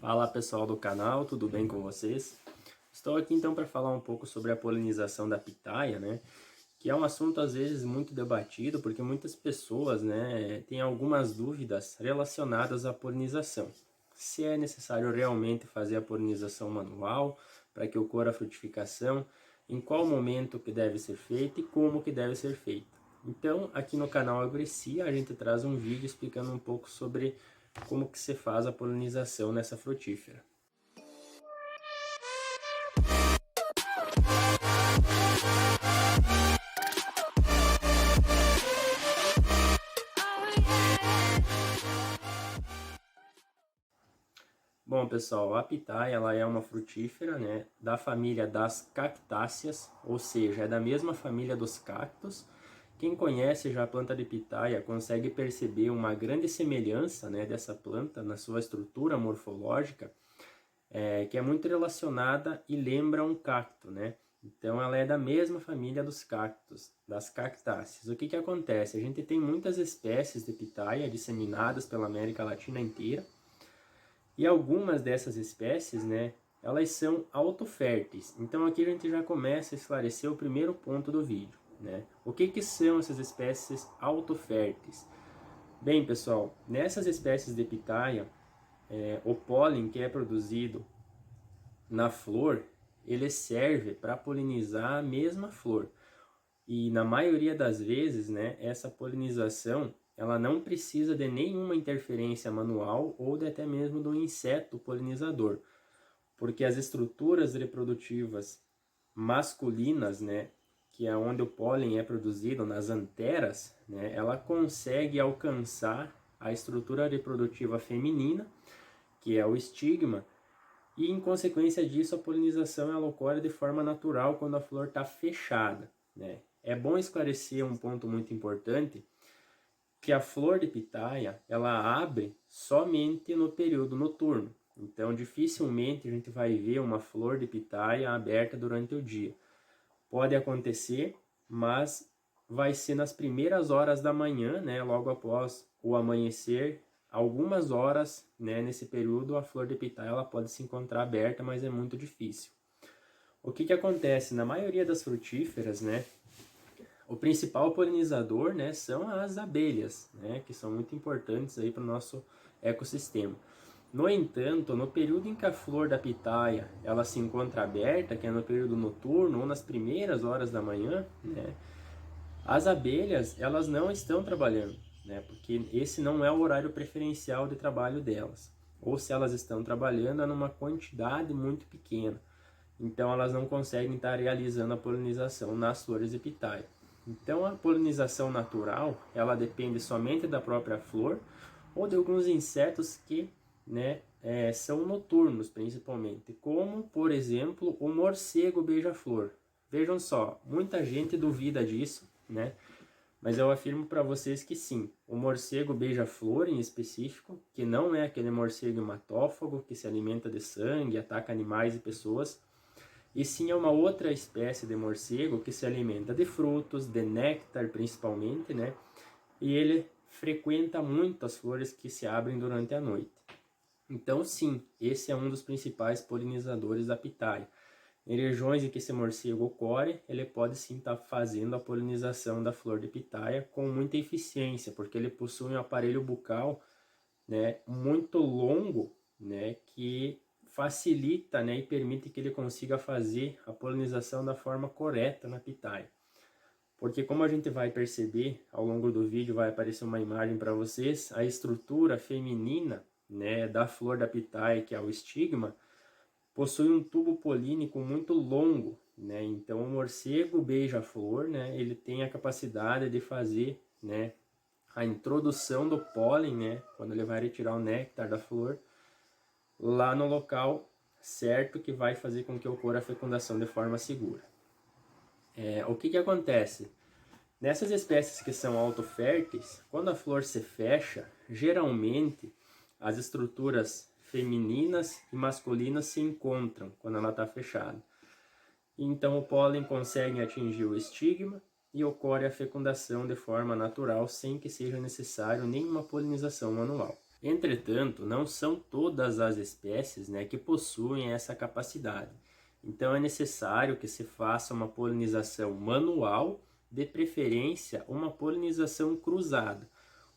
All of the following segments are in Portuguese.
Fala pessoal do canal, tudo bem com vocês? Estou aqui então para falar um pouco sobre a polinização da pitaia, né? Que é um assunto às vezes muito debatido porque muitas pessoas, né, têm algumas dúvidas relacionadas à polinização. Se é necessário realmente fazer a polinização manual para que ocorra a frutificação, em qual momento que deve ser feito e como que deve ser feito. Então, aqui no canal Agrecia, a gente traz um vídeo explicando um pouco sobre como que se faz a polinização nessa frutífera. Bom, pessoal, a pitaia ela é uma frutífera, né, da família das cactáceas, ou seja, é da mesma família dos cactos. Quem conhece já a planta de pitaia consegue perceber uma grande semelhança, né, dessa planta na sua estrutura morfológica, que é muito relacionada e lembra um cacto, né? Então ela é da mesma família dos cactos, das cactáceas. O que que acontece? A gente tem muitas espécies de pitaia disseminadas pela América Latina inteira, e algumas dessas espécies, né, elas são autoférteis. Então aqui a gente já começa a esclarecer o primeiro ponto do vídeo, né? O que que são essas espécies autoférteis? Bem, pessoal, nessas espécies de pitaia, o pólen que é produzido na flor, ele serve para polinizar a mesma flor. E na maioria das vezes, né, essa polinização, ela não precisa de nenhuma interferência manual ou de até mesmo do inseto polinizador, porque as estruturas reprodutivas masculinas, né, que é onde o pólen é produzido, nas anteras, né, ela consegue alcançar a estrutura reprodutiva feminina, que é o estigma, e em consequência disso a polinização ela ocorre de forma natural quando a flor está fechada, né? É bom esclarecer um ponto muito importante, que a flor de pitaia ela abre somente no período noturno. Então dificilmente a gente vai ver uma flor de pitaia aberta durante o dia. Pode acontecer, mas vai ser nas primeiras horas da manhã, né, logo após o amanhecer. Algumas horas, né, nesse período a flor de pitaia ela pode se encontrar aberta, mas é muito difícil. O que que acontece? Na maioria das frutíferas, né, o principal polinizador, né, são as abelhas, né, que são muito importantes aí para o nosso ecossistema. No entanto, no período em que a flor da pitaia ela se encontra aberta, que é no período noturno ou nas primeiras horas da manhã, né, as abelhas elas não estão trabalhando, né, porque esse não é o horário preferencial de trabalho delas. Ou se elas estão trabalhando é numa quantidade muito pequena. Então elas não conseguem estar realizando a polinização nas flores de pitaia. Então a polinização natural, ela depende somente da própria flor ou de alguns insetos que, né, são noturnos principalmente, como por exemplo o morcego beija-flor. Vejam só, muita gente duvida disso, né? Mas eu afirmo para vocês que sim, o morcego beija-flor em específico, que não é aquele morcego hematófago que se alimenta de sangue, ataca animais e pessoas, e sim é uma outra espécie de morcego que se alimenta de frutos, de néctar principalmente, né? E ele frequenta muito as flores que se abrem durante a noite. Então sim, esse é um dos principais polinizadores da pitaia. Em regiões em que esse morcego ocorre, ele pode sim estar fazendo a polinização da flor de pitaia com muita eficiência, porque ele possui um aparelho bucal, né, muito longo, né, que facilita, né, e permite que ele consiga fazer a polinização da forma correta na pitaia. Porque como a gente vai perceber, ao longo do vídeo vai aparecer uma imagem para vocês, a estrutura feminina, né, da flor da pitaia, que é o estigma, possui um tubo polínico muito longo, né? Então o morcego beija-flor, né, ele tem a capacidade de fazer, né, a introdução do pólen, né, quando ele vai retirar o néctar da flor, lá no local certo que vai fazer com que ocorra a fecundação de forma segura. O que que acontece? Nessas espécies que são autoférteis, quando a flor se fecha, geralmente as estruturas femininas e masculinas se encontram quando ela está fechada. Então o pólen consegue atingir o estigma e ocorre a fecundação de forma natural sem que seja necessário nenhuma polinização manual. Entretanto, não são todas as espécies, né, que possuem essa capacidade. Então é necessário que se faça uma polinização manual, de preferência uma polinização cruzada.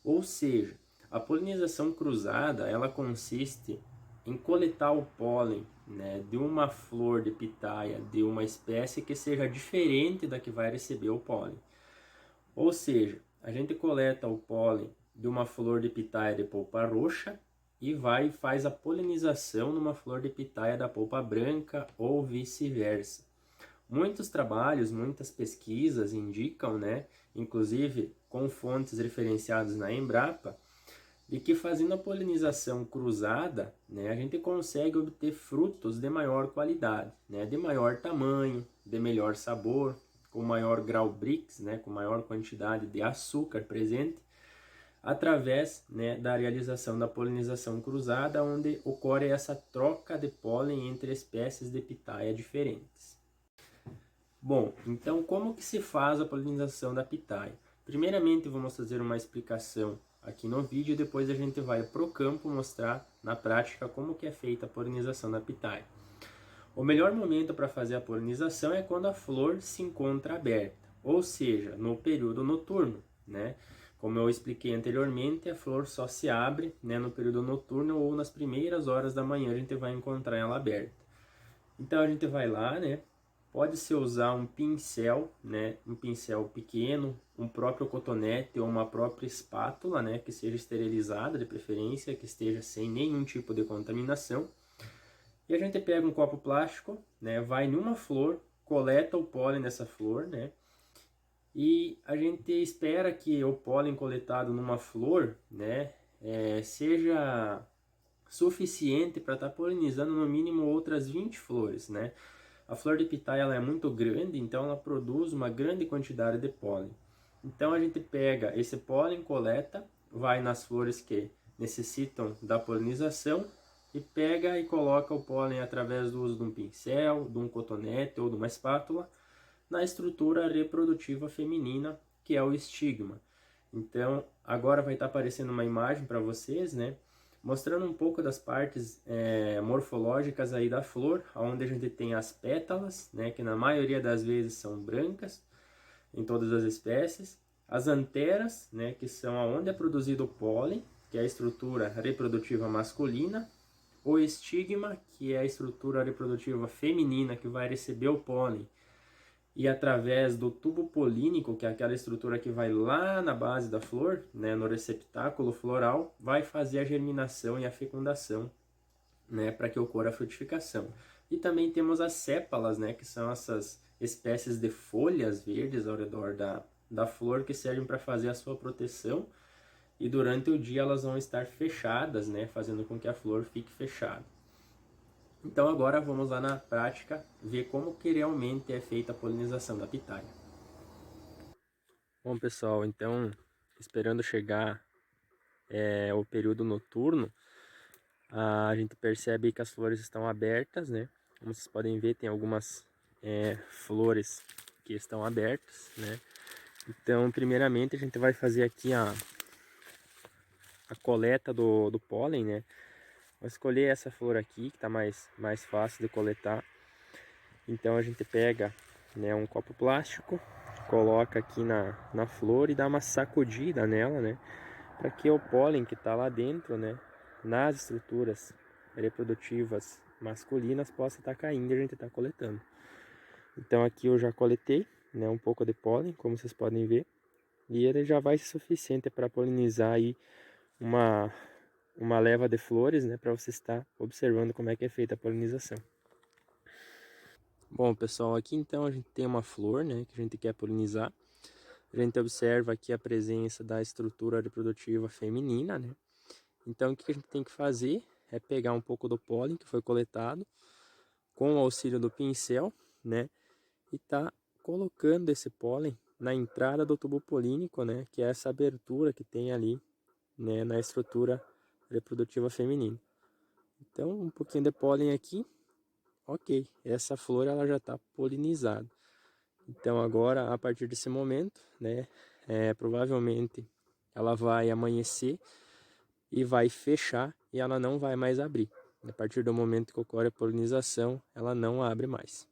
Ou seja, a polinização cruzada, ela consiste em coletar o pólen, né, de uma flor de pitaia de uma espécie que seja diferente da que vai receber o pólen. Ou seja, a gente coleta o pólen de uma flor de pitaia de polpa roxa e vai e faz a polinização numa flor de pitaia da polpa branca ou vice-versa. Muitos trabalhos, muitas pesquisas indicam, né, inclusive com fontes referenciadas na Embrapa, de que fazendo a polinização cruzada, né, a gente consegue obter frutos de maior qualidade, né, de maior tamanho, de melhor sabor, com maior grau Brix, né, com maior quantidade de açúcar presente, através, né, da realização da polinização cruzada, onde ocorre essa troca de pólen entre espécies de pitaia diferentes. Bom, então como que se faz a polinização da pitaia? Primeiramente vamos fazer uma explicação aqui no vídeo, depois a gente vai para o campo mostrar na prática como que é feita a polinização da pitaia. O melhor momento para fazer a polinização é quando a flor se encontra aberta, ou seja, no período noturno, né? Como eu expliquei anteriormente, a flor só se abre, né, no período noturno ou nas primeiras horas da manhã a gente vai encontrar ela aberta. Então a gente vai lá, né? Pode-se usar um pincel, né? Um pincel pequeno, um próprio cotonete ou uma própria espátula, né? Que seja esterilizada de preferência, que esteja sem nenhum tipo de contaminação. E a gente pega um copo plástico, né? Vai numa flor, coleta o pólen dessa flor, né? E a gente espera que o pólen coletado numa flor, né? Seja suficiente para estar polinizando no mínimo outras 20 flores, né? A flor de pitaia ela é muito grande, então ela produz uma grande quantidade de pólen. Então a gente pega esse pólen, coleta, vai nas flores que necessitam da polinização e pega e coloca o pólen através do uso de um pincel, de um cotonete ou de uma espátula na estrutura reprodutiva feminina, que é o estigma. Então agora vai estar aparecendo uma imagem para vocês, né? Mostrando um pouco das partes morfológicas aí da flor, onde a gente tem as pétalas, né, que na maioria das vezes são brancas, em todas as espécies, as anteras, né, que são onde é produzido o pólen, que é a estrutura reprodutiva masculina, o estigma, que é a estrutura reprodutiva feminina, que vai receber o pólen, e através do tubo polínico, que é aquela estrutura que vai lá na base da flor, né, no receptáculo floral, vai fazer a germinação e a fecundação, né, para que ocorra a frutificação. E também temos as sépalas, né, que são essas espécies de folhas verdes ao redor da flor que servem para fazer a sua proteção, e durante o dia elas vão estar fechadas, né, fazendo com que a flor fique fechada. Então agora vamos lá na prática ver como que realmente é feita a polinização da pitaia. Bom pessoal, então esperando chegar o período noturno, a gente percebe que as flores estão abertas, né? Como vocês podem ver, tem algumas flores que estão abertas, né? Então primeiramente a gente vai fazer aqui a coleta do pólen, né? Vou escolher essa flor aqui, que está mais fácil de coletar. Então a gente pega, né, um copo plástico, coloca aqui na flor e dá uma sacudida nela, né, para que o pólen que está lá dentro, né, nas estruturas reprodutivas masculinas possa estar caindo e a gente está coletando. Então aqui eu já coletei, né, um pouco de pólen, como vocês podem ver, e ele já vai ser suficiente para polinizar aí uma leva de flores, né, para você estar observando como é que é feita a polinização. Bom, pessoal, aqui então a gente tem uma flor, né, que a gente quer polinizar. A gente observa aqui a presença da estrutura reprodutiva feminina, né? Então o que a gente tem que fazer é pegar um pouco do pólen que foi coletado com o auxílio do pincel, né? E tá colocando esse pólen na entrada do tubo polínico, né? Que é essa abertura que tem ali, né, na estrutura reprodutiva feminina. Então um pouquinho de pólen aqui. Ok, essa flor ela já está polinizada. Então agora, a partir desse momento, né, provavelmente ela vai amanhecer e vai fechar e ela não vai mais abrir. A partir do momento que ocorre a polinização, ela não abre mais.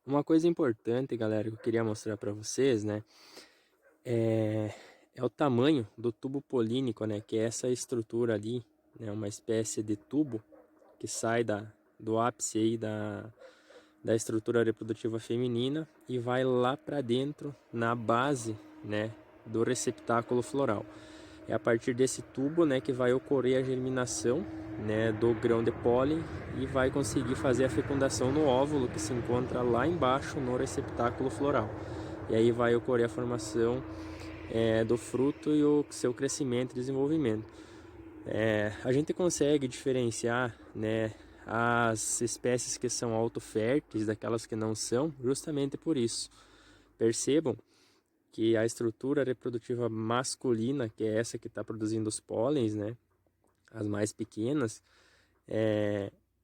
Uma coisa importante, galera, que eu queria mostrar para vocês, né, é o tamanho do tubo polínico, né, que é essa estrutura ali, né, uma espécie de tubo que sai do ápice aí da estrutura reprodutiva feminina e vai lá para dentro na base, né, do receptáculo floral. É a partir desse tubo, né, que vai ocorrer a germinação, né, do grão de pólen e vai conseguir fazer a fecundação no óvulo que se encontra lá embaixo no receptáculo floral. E aí vai ocorrer a formação do fruto e o seu crescimento e desenvolvimento. A gente consegue diferenciar, né, as espécies que são autoférteis daquelas que não são, justamente por isso. Percebam que a estrutura reprodutiva masculina, que é essa que está produzindo os pólens, né, as mais pequenas,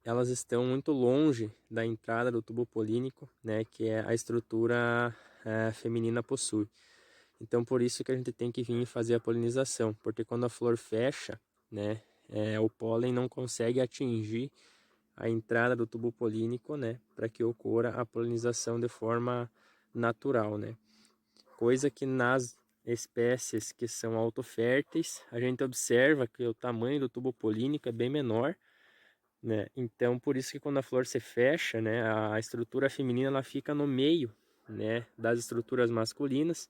elas estão muito longe da entrada do tubo polínico, né, que é a estrutura feminina possui. Então, por isso que a gente tem que vir fazer a polinização, porque quando a flor fecha, né, o pólen não consegue atingir a entrada do tubo polínico, né, para que ocorra a polinização de forma natural, né. Coisa que nas espécies que são autoférteis, a gente observa que o tamanho do tubo polínico é bem menor, né. Então, por isso que quando a flor se fecha, né, a estrutura feminina ela fica no meio, né, das estruturas masculinas,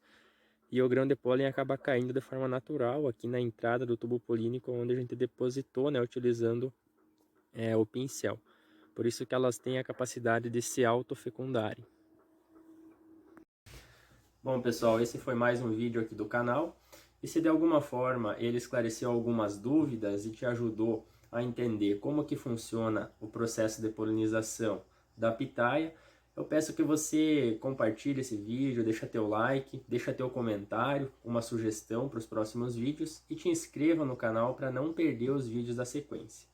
e o grão de pólen acaba caindo de forma natural aqui na entrada do tubo polínico, onde a gente depositou, né, utilizando o pincel. Por isso que elas têm a capacidade de se autofecundarem. Bom, pessoal, esse foi mais um vídeo aqui do canal. E se de alguma forma ele esclareceu algumas dúvidas e te ajudou a entender como que funciona o processo de polinização da pitaia, eu peço que você compartilhe esse vídeo, deixa teu like, deixa teu comentário, uma sugestão para os próximos vídeos e te inscreva no canal para não perder os vídeos da sequência.